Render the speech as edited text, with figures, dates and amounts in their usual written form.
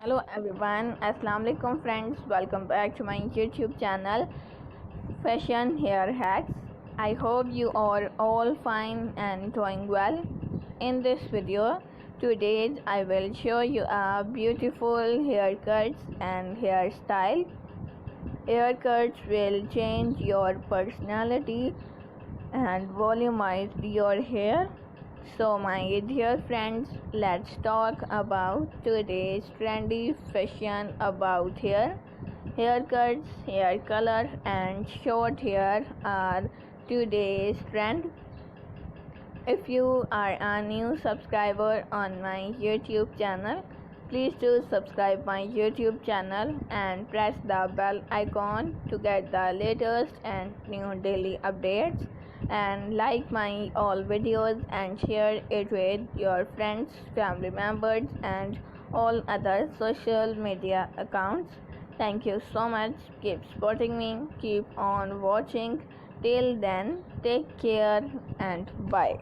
Hello everyone, Assalamu alaikum friends. Welcome back to my YouTube channel Fashion Hair Hacks. I hope you are all fine and doing well. In this video, today I will show you a beautiful haircuts and hairstyle. Haircuts will change your personality and volumize your hair. So my dear friends, let's talk about today's trendy fashion about hair. Haircuts, hair color and short hair are today's trend. If you are a new subscriber on my YouTube channel, please do subscribe my YouTube channel and press the bell icon to get the latest and new daily updates, and like my all videos and share it with your friends, family members and all other social media accounts. Thank you so much. Keep supporting me. Keep on watching. Till then, take care and bye.